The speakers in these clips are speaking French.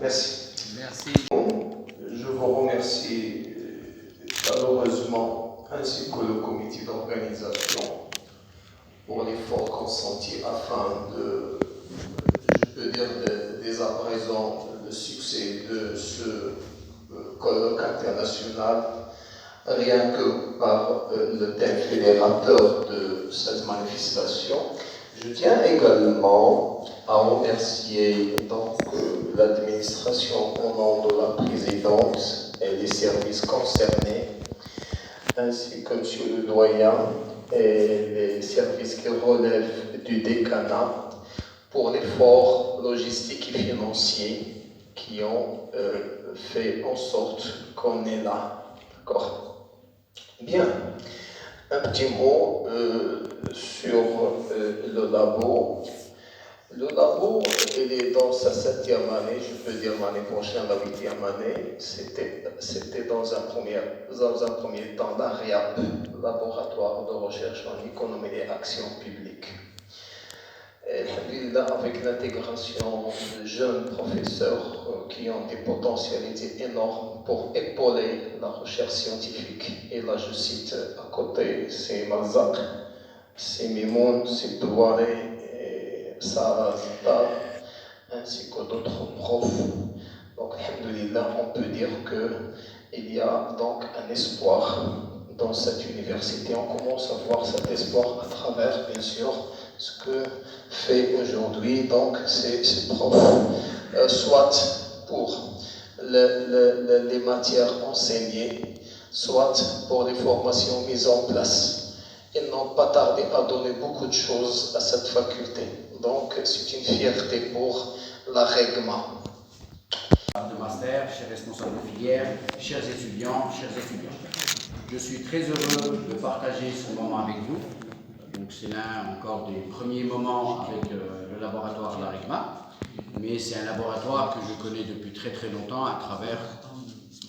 Merci. Merci. Je vous remercie chaleureusement, ainsi que le comité d'organisation, pour l'effort consenti afin de, je peux dire, dès à présent, le succès de ce colloque international, rien que par le thème fédérateur de cette manifestation. Je tiens également à remercier donc l'administration au nom de la présidente et les services concernés, ainsi que M. le doyen et les services qui relèvent du décanat pour l'effort logistique et financier qui ont fait en sorte qu'on est là. D'accord. Bien. Un petit mot sur le labo. Le labo, il est dans sa 7e année, je peux dire l'année prochaine, la 8e année. C'était dans un premier temps l'AREAP, Laboratoire de recherche en économie et action publique. Avec l'intégration de jeunes professeurs qui ont des potentialités énormes pour épauler la recherche scientifique. Et là, je cite à côté, c'est Malzak, c'est Mimoun, c'est Douane, Sarah Zita, ainsi que d'autres profs. Donc, alhamdoulilah, on peut dire qu'il y a donc un espoir dans cette université. On commence à voir cet espoir à travers, bien sûr, ce que fait aujourd'hui donc ces profs, soit pour les matières enseignées, soit pour les formations mises en place. Ils n'ont pas tardé à donner beaucoup de choses à cette faculté. Donc c'est une fierté pour la REGMA. De master, chers responsables de filière, chers étudiants, je suis très heureux de partager ce moment avec vous. Donc c'est l'un encore des premiers moments avec le laboratoire de la REGMA, mais c'est un laboratoire que je connais depuis très très longtemps à travers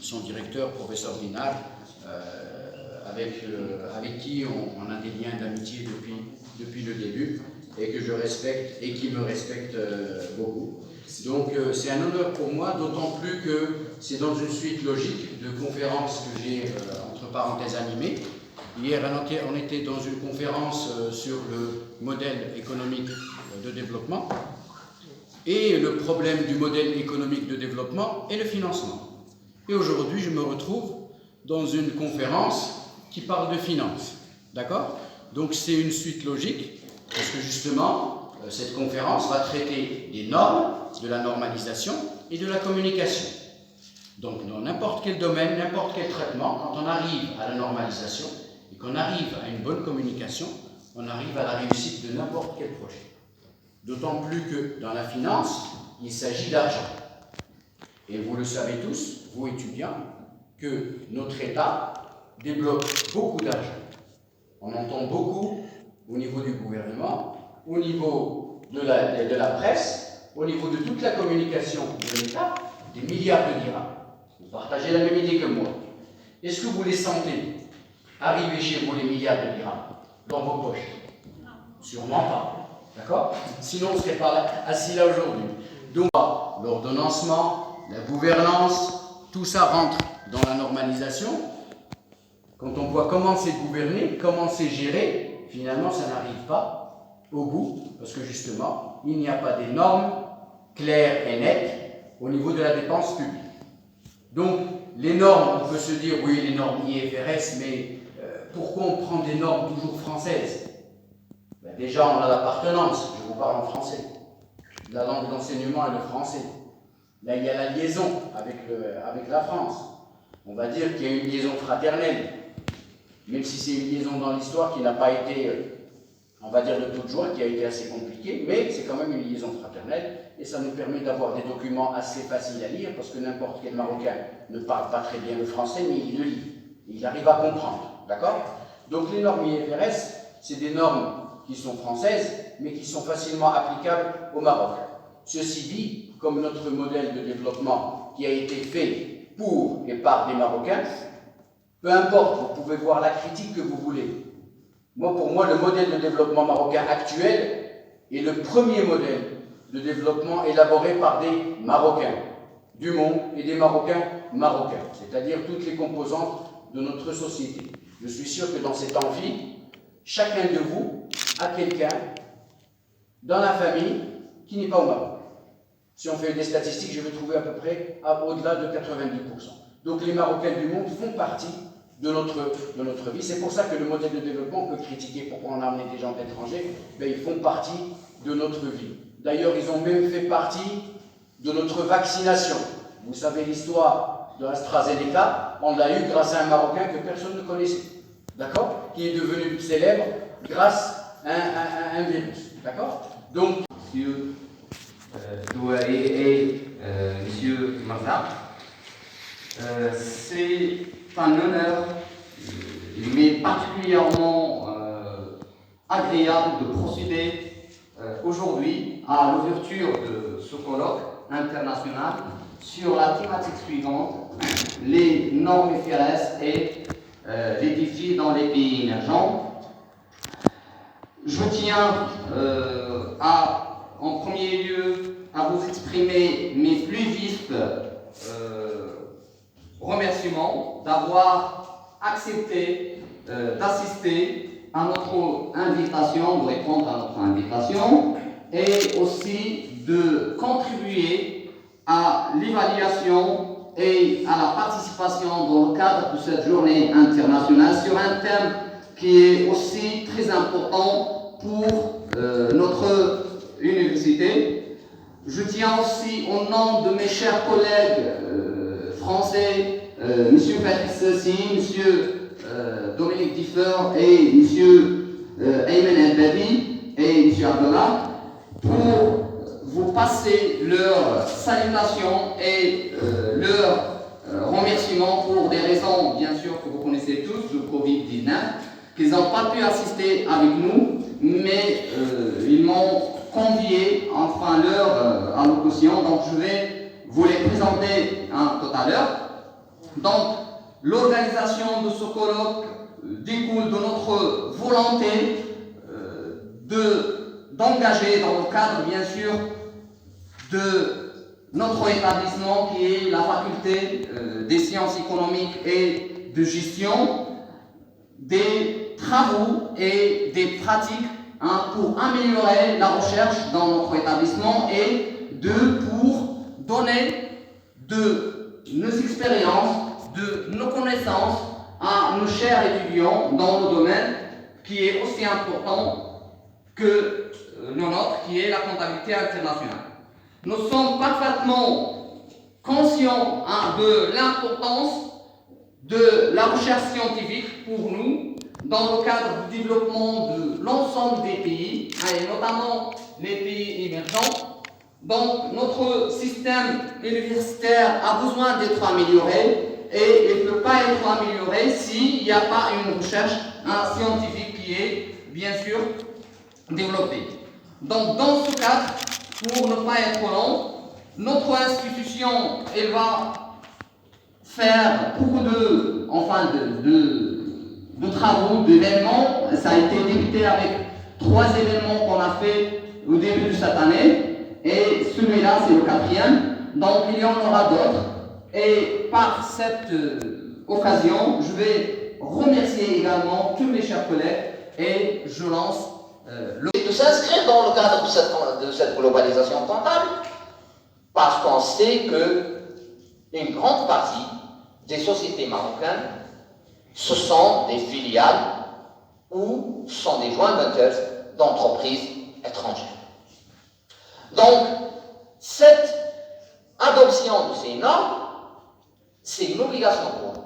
son directeur, professeur Dinard, avec qui on a des liens d'amitié depuis le début et que je respecte et qui me respecte beaucoup. Donc c'est un honneur pour moi, d'autant plus que c'est dans une suite logique de conférences que j'ai entre parenthèses animées. Hier, on était dans une conférence sur le modèle économique de développement et le problème du modèle économique de développement et le financement. Et aujourd'hui, je me retrouve dans une conférence qui parle de finances. D'accord? Donc c'est une suite logique parce que justement, cette conférence va traiter des normes, de la normalisation et de la communication. Donc dans n'importe quel domaine, n'importe quel traitement, quand on arrive à la normalisation, et qu'on arrive à une bonne communication, on arrive à la réussite de n'importe quel projet. D'autant plus que dans la finance, il s'agit d'argent. Et vous le savez tous, vous étudiants, que notre État débloque beaucoup d'argent. On entend beaucoup au niveau du gouvernement, au niveau de la presse, au niveau de toute la communication de l'État, des milliards de dirhams. Vous partagez la même idée que moi. Est-ce que vous les sentez arriver chez vous les milliards de dirhams dans vos poches? Sûrement pas. D'accord? Sinon, on ne serait pas assis là aujourd'hui. Donc, l'ordonnancement, la gouvernance, tout ça rentre dans la normalisation. Quand on voit comment c'est gouverné, comment c'est géré, finalement, ça n'arrive pas au bout, parce que justement, il n'y a pas des normes claires et nettes au niveau de la dépense publique. Donc, les normes, on peut se dire, oui, les normes IFRS, mais pourquoi on prend des normes toujours françaises? Ben déjà, on a l'appartenance, je vous parle en français. La langue d'enseignement est le français. Là, il y a la liaison avec la France. On va dire qu'il y a une liaison fraternelle, même si c'est une liaison dans l'histoire qui n'a pas été, on va dire de toute joie, qui a été assez compliquée, mais c'est quand même une liaison fraternelle, et ça nous permet d'avoir des documents assez faciles à lire, parce que n'importe quel Marocain ne parle pas très bien le français, mais il le lit, il arrive à comprendre, d'accord? Donc les normes IFRS, c'est des normes qui sont françaises, mais qui sont facilement applicables au Maroc. Ceci dit, comme notre modèle de développement qui a été fait pour et par des Marocains, peu importe, vous pouvez voir la critique que vous voulez. Pour moi, le modèle de développement marocain actuel est le premier modèle de développement élaboré par des Marocains du monde et des Marocains marocains, c'est-à-dire toutes les composantes de notre société. Je suis sûr que dans cet amphi, chacun de vous a quelqu'un dans la famille qui n'est pas au Maroc. Si on fait des statistiques, je vais trouver à peu près au-delà de 90%. Donc les Marocains du monde font partie de notre vie. C'est pour ça que le modèle de développement, on peut critiquer pourquoi on a amené des gens d'étrangers, mais ils font partie de notre vie. D'ailleurs, ils ont même fait partie de notre vaccination. Vous savez l'histoire de AstraZeneca, on l'a eu grâce à un Marocain que personne ne connaissait, d'accord? Qui est devenu célèbre grâce à un virus, d'accord? Donc, Monsieur Douaé et Monsieur Marza, c'est un honneur, mais particulièrement agréable de procéder aujourd'hui à l'ouverture de ce colloque international sur la thématique suivante, les normes FRS et les défis dans les pays émergents. Je tiens en premier lieu à vous exprimer mes plus vifs remerciements d'avoir accepté d'assister à notre invitation, de répondre à notre invitation et aussi de contribuer à l'évaluation et à la participation dans le cadre de cette journée internationale sur un thème qui est aussi très important pour notre université. Je tiens aussi au nom de mes chers collègues français, M. Patrice Sassi, M. Dominique Differ et M. Ayman El-Badi et M. Abdallah, pour vous passer leurs salutations et leurs remerciements pour des raisons, bien sûr, que vous connaissez tous, le Covid-19, qu'ils n'ont pas pu assister avec nous, mais ils m'ont convié, enfin, leur allocution, donc je vais vous les présenter tout à l'heure. Donc, l'organisation de ce colloque découle de notre volonté d'engager dans le cadre, bien sûr, de notre établissement qui est la faculté des sciences économiques et de gestion, des travaux et des pratiques pour améliorer la recherche dans notre établissement et pour donner de nos expériences, de nos connaissances à nos chers étudiants dans le domaine qui est aussi important que le nôtre, qui est la comptabilité internationale. Nous sommes parfaitement conscients de l'importance de la recherche scientifique pour nous dans le cadre du développement de l'ensemble des pays, et notamment les pays émergents. Donc notre système universitaire a besoin d'être amélioré et il ne peut pas être amélioré s'il n'y a pas une recherche scientifique qui est bien sûr développée. Donc dans ce cadre, pour ne pas être long, notre institution elle va faire beaucoup de travaux, d'événements. Ça a été débuté avec 3 événements qu'on a fait au début de cette année et celui-là c'est le 4e, donc il y en aura d'autres. Et par cette occasion, je vais remercier également tous mes chers collègues et je lance de s'inscrire dans le cadre de cette globalisation comptable parce qu'on sait que une grande partie des sociétés marocaines ce sont des filiales ou sont des joint ventures d'entreprises étrangères. Donc, cette adoption de ces normes, c'est une obligation pour nous.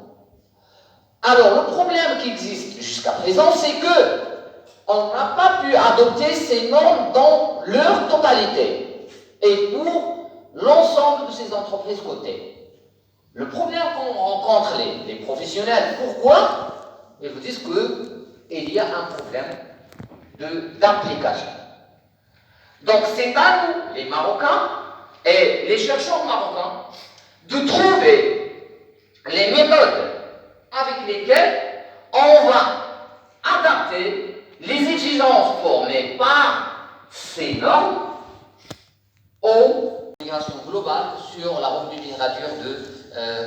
Alors, le problème qui existe jusqu'à présent, c'est que on n'a pas pu adopter ces normes dans leur totalité et pour l'ensemble de ces entreprises cotées. Le problème qu'on rencontre les professionnels, pourquoi? Ils vous disent qu'il y a un problème d'application. Donc c'est à nous, les Marocains et les chercheurs marocains, de trouver les méthodes avec lesquelles on va adapter les exigences formées par ces normes aux migrations globales sur la revue de littérature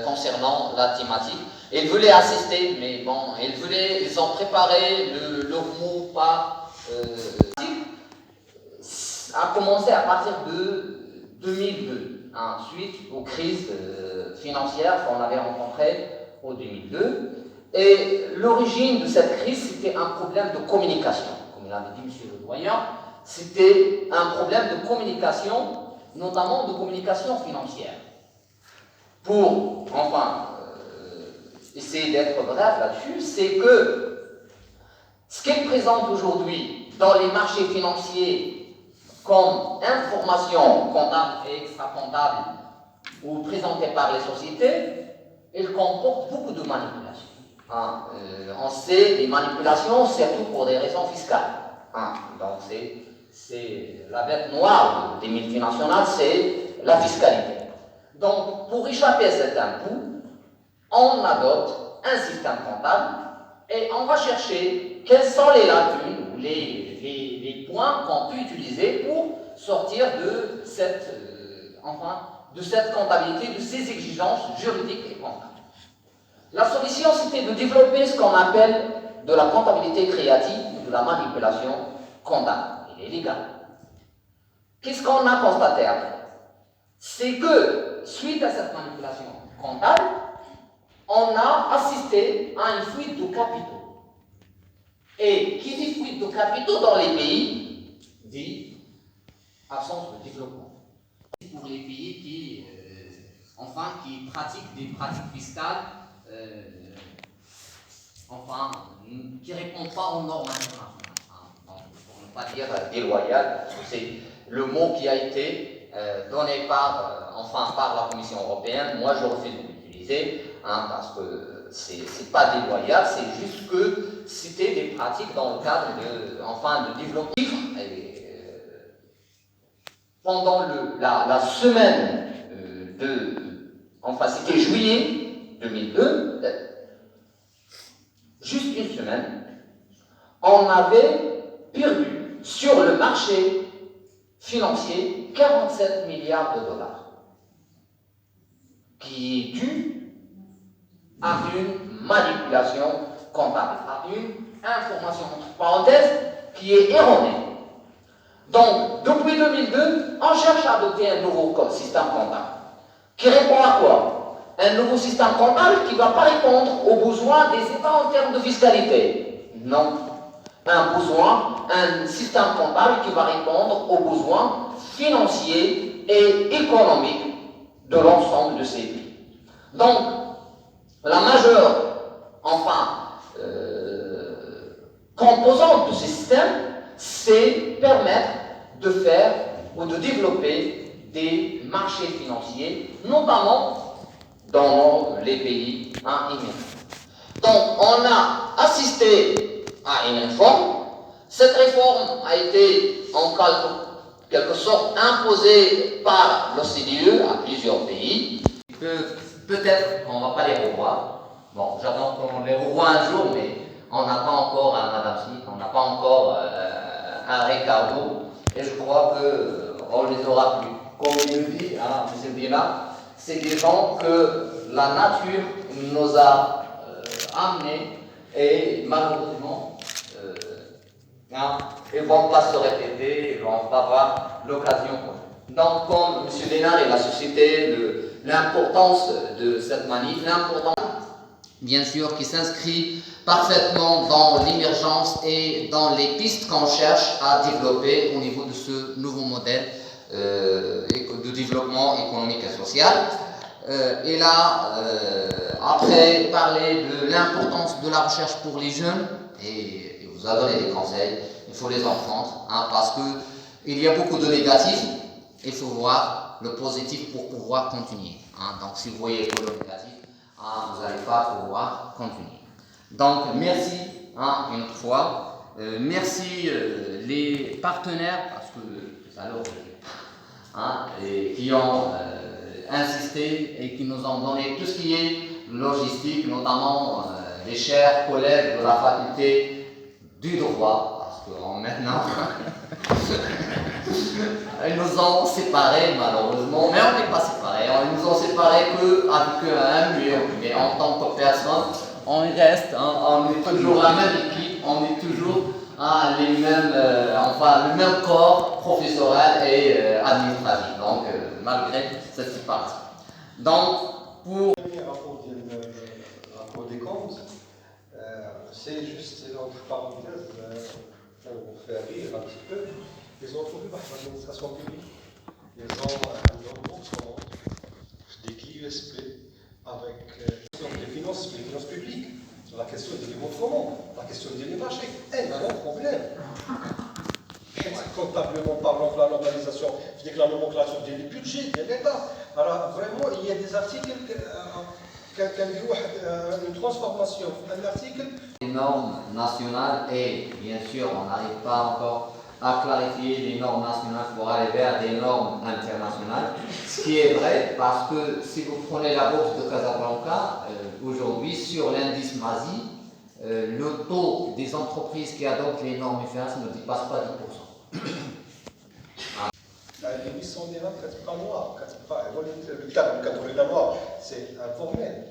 concernant la thématique. Ils voulaient assister, mais bon, ils ont préparé leur mot par a commencé à partir de 2002, suite aux crises financières qu'on avait rencontrées en 2002. Et l'origine de cette crise, c'était un problème de communication. Comme l'avait dit M. le doyen, c'était un problème de communication, notamment de communication financière. Pour, essayer d'être bref là-dessus, c'est que ce qu'elle présente aujourd'hui dans les marchés financiers comme information comptable et extra-comptable ou présentée par les sociétés, elle comporte beaucoup de manipulations. On sait les manipulations, surtout pour des raisons fiscales. Donc c'est la bête noire des multinationales, c'est la fiscalité. Donc pour échapper à cet impôt, on adopte un système comptable et on va chercher quelles sont les lacunes ou les points qu'on peut utiliser pour sortir de cette comptabilité, de ces exigences juridiques et comptables. La solution, c'était de développer ce qu'on appelle de la comptabilité créative, de la manipulation comptable et légale. Qu'est-ce qu'on a constaté après? C'est que, suite à cette manipulation comptable, on a assisté à une fuite de capitaux. Et qui dit fuite de capitaux dans les pays, dit absence de développement. Pour les pays qui pratiquent des pratiques fiscales qui ne répondent pas aux normes internationales. Donc, pour ne pas dire déloyales, c'est le mot qui a été donné par la Commission européenne. Moi, je refuse de l'utiliser parce que c'est pas déloyal, c'est juste que c'était des pratiques dans le cadre de développement. Pendant la semaine c'était juillet 2002, juste une semaine, on avait perdu sur le marché financier 47 milliards de dollars, qui est dû à une manipulation comptable, à une information entre parenthèses qui est erronée. Donc, depuis 2002, on cherche à adopter un nouveau système comptable. Qui répond à quoi? Un nouveau système comptable qui ne va pas répondre aux besoins des États en termes de fiscalité. Non. Un système comptable qui va répondre aux besoins financiers et économiques de l'ensemble de ces pays. Donc, la majeure, composante de ce système, c'est permettre de faire ou de développer des marchés financiers, notamment dans les pays immigrés. Donc, on a assisté à une réforme. Cette réforme a été, en quelque sorte, imposée par l'OCDE à plusieurs pays. Peut-être qu'on ne va pas les revoir. Bon, j'attends qu'on les revoie un jour, mais on n'a pas encore un Madame Smith, on n'a pas encore un Ricardo, et je crois qu'on ne les aura plus. Comme il le dit, M. Bina, c'est des gens que la nature nous a amenés et malheureusement, ils ne vont pas se répéter, ils ne vont pas avoir l'occasion. Donc, comme M. Lénard et la société, l'importance de cette manif, l'importance, bien sûr, qui s'inscrit parfaitement dans l'émergence et dans les pistes qu'on cherche à développer au niveau de ce nouveau modèle de développement économique et social. Et là, après parler de l'importance de la recherche pour les jeunes, et vous a donné des conseils, il faut les en prendre, parce qu'il y a beaucoup de négatifs, il faut voir le positif pour pouvoir continuer. Donc si vous voyez que le négatif, vous n'allez pas pouvoir continuer. Donc merci une autre fois. Merci les partenaires, parce que alors, qui ont insisté et qui nous ont donné tout ce qui est logistique, notamment les chers collègues de la faculté du droit, parce que maintenant Ils nous ont séparés malheureusement, mais on n'est pas séparés. Ils nous ont séparés qu'avec un mur, mais en tant que personne, on y reste. Hein, on est toujours la même équipe, on est toujours les mêmes, le même corps professoral et administratif. Donc, malgré cette séparation. Donc, pour Le rapport des comptes, c'est juste entre parenthèses pour faire rire un petit peu. Ils ont trouvé par l'administration publique. Ils ont un notebook des clés USB avec les finances publiques, la question des développements, la question des marchés. Un grand problème. Comptablement parlant de la normalisation, de la nomenclature des budgets de l'État. Alors vraiment, il y a des articles une transformation. Un article. les normes nationales et bien sûr, on n'arrive pas encore à clarifier les normes nationales pour aller vers des normes internationales. Ce qui est vrai parce que si vous prenez la bourse de Casablanca, aujourd'hui sur l'indice MASI, le taux des entreprises qui adoptent les normes UFIAS ne dépasse pas 10%. Les 800 dirhams, pas noir, le cadre de la noir, c'est informel.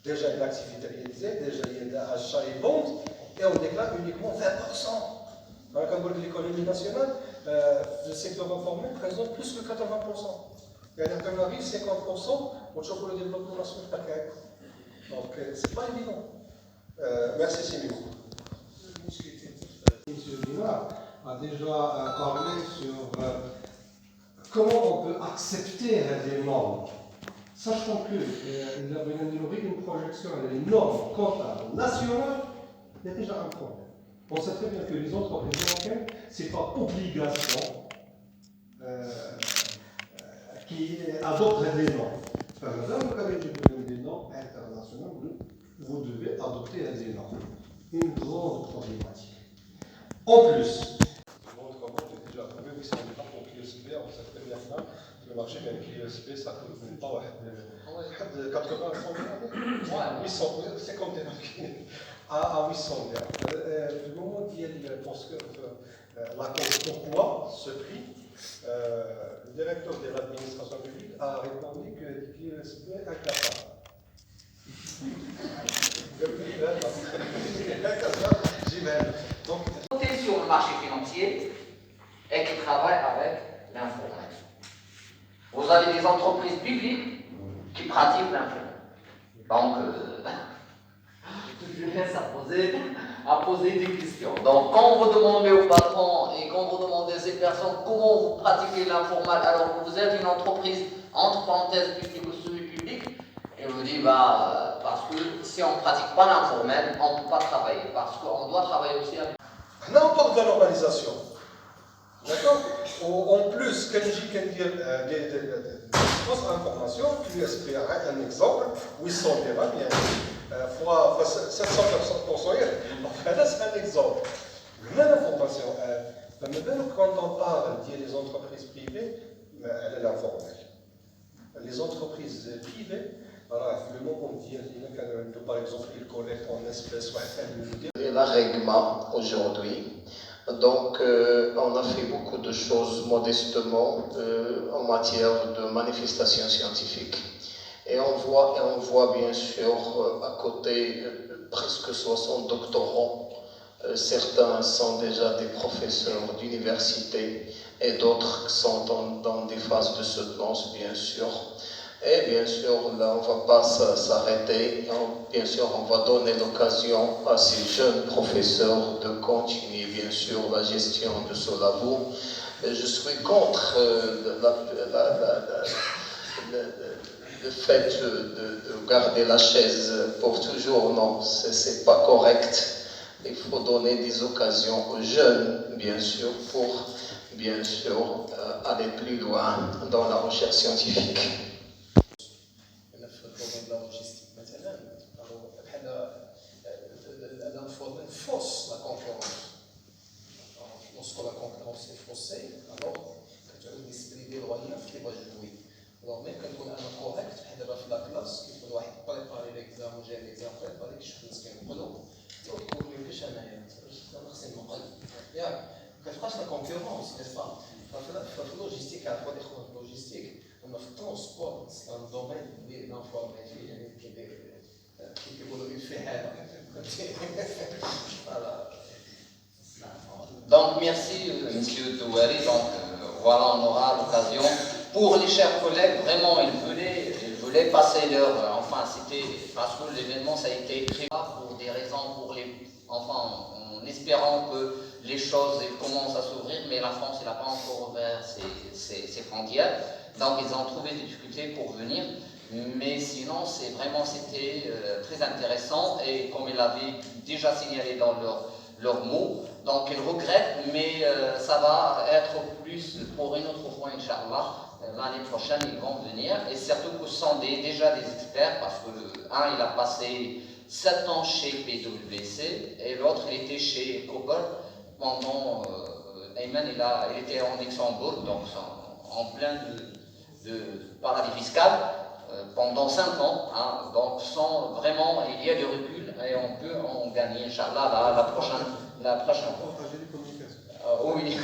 Déjà une activité réalisée, déjà il y a des achats et ventes, et on déclare uniquement 20%. Alors, comme l'économie nationale, le secteur informel présente plus que 80%. Il y a un arrive 50%, on trouve le développement national. Donc, c'est pas évident. Merci, Simon. M. Guimard a déjà parlé sur comment on peut accepter des normes. Sachant qu'il avait une projection des normes comptables nationales, il y a déjà un problème. On sait très bien que les entreprises marocaines, ce n'est pas obligation qui adoptent des normes. Enfin, madame, vous avez des normes internationales, vous devez adopter des normes. Une grande problématique. En plus, J'ai déjà trouvé 800 dirhams pour clé USB, on sait très bien que le marché, mais une clé USB, ça coûte pas 80 dirhams. 800, 50 dirhams. À 800 dirhams. Le moment où il y a la cause pourquoi ce prix, le directeur de l'administration publique a répondu que les clés USB est incapable. Donc, Compter sur le marché financier et qui travaille avec l'informel. Vous avez des entreprises publiques qui pratiquent l'informel. Donc, je laisse à poser des questions. Donc, quand vous demandez au patron et quand vous demandez à ces personnes comment vous pratiquez l'informel alors que vous êtes une entreprise entre parenthèses publique ou semi-publique, et vous dit parce que si on ne pratique pas l'informel, on ne peut pas travailler. Parce qu'on doit travailler aussi avec. là, on parle de la normalisation. D'accord? En plus, quand je dire des fausses informations, l'USP a un exemple, 800 dirhams, fois 700%, enfin, c'est un exemple. Même information, même quand on parle des entreprises privées, elle est informelle. Les entreprises privées, alors, le moment où on dit, par exemple, ils collectent en espèces, La règlement aujourd'hui. Donc, on a fait beaucoup de choses modestement en matière de manifestations scientifiques. Et on voit bien sûr à côté presque 60 doctorants. Certains sont déjà des professeurs d'université et d'autres sont dans des phases de soutenance, bien sûr. Et bien sûr, là, on ne va pas s'arrêter. Bien sûr, on va donner l'occasion à ces jeunes professeurs de continuer, bien sûr, la gestion de ce labo. Je suis contre le fait de garder la chaise pour toujours. Non, ce n'est pas correct. Il faut donner des occasions aux jeunes, bien sûr, pour, bien sûr, aller plus loin dans la recherche scientifique. la logistique مثلا بحال l'informel fausse la concurrence. Lorsque la concurrence est faussée, alors كتعود l'esprit déloyal qui va jouer. Alors même كنكون انا correct بحال دابا في لا كلاس كيكون واحد بريباري ليكزام وجاي ليكزام بريباري كيشوف الناس كينقلوا ويقول لي كاش انايا انا خصني نقل ياك كتبقاش لا كونكورونس كتبقى في اللوجيستيك عفوا الاخوان في اللوجيستيك اما في الترونسبور سي ان دومين اللي لانفورماتيك يعني كيقولوا فيه حاله Donc merci Monsieur Touari. Donc voilà, on aura l'occasion. Pour les chers collègues, vraiment ils voulaient passer leur, enfin c'était parce que l'événement ça a été prévu pour des raisons, enfin en espérant que les choses commencent à s'ouvrir, mais la France n'a pas encore ouvert ses frontières, donc ils ont trouvé des difficultés pour venir. Mais sinon, c'était très intéressant et comme il avait déjà signalé dans leurs mots, donc ils regrettent, mais ça va être plus pour une autre fois, Inch'Allah. L'année prochaine, ils vont venir et surtout que ce sont déjà des experts parce que un, il a passé 7 ans chez PwC et l'autre, il était chez Cooper pendant, Ayman, il était en Luxembourg, donc en plein de paradis fiscal. Pendant 5 ans, hein, donc vraiment il y a du recul et on peut en gagner, Inch'Allah, la prochaine fois. Partager les communications. Oui.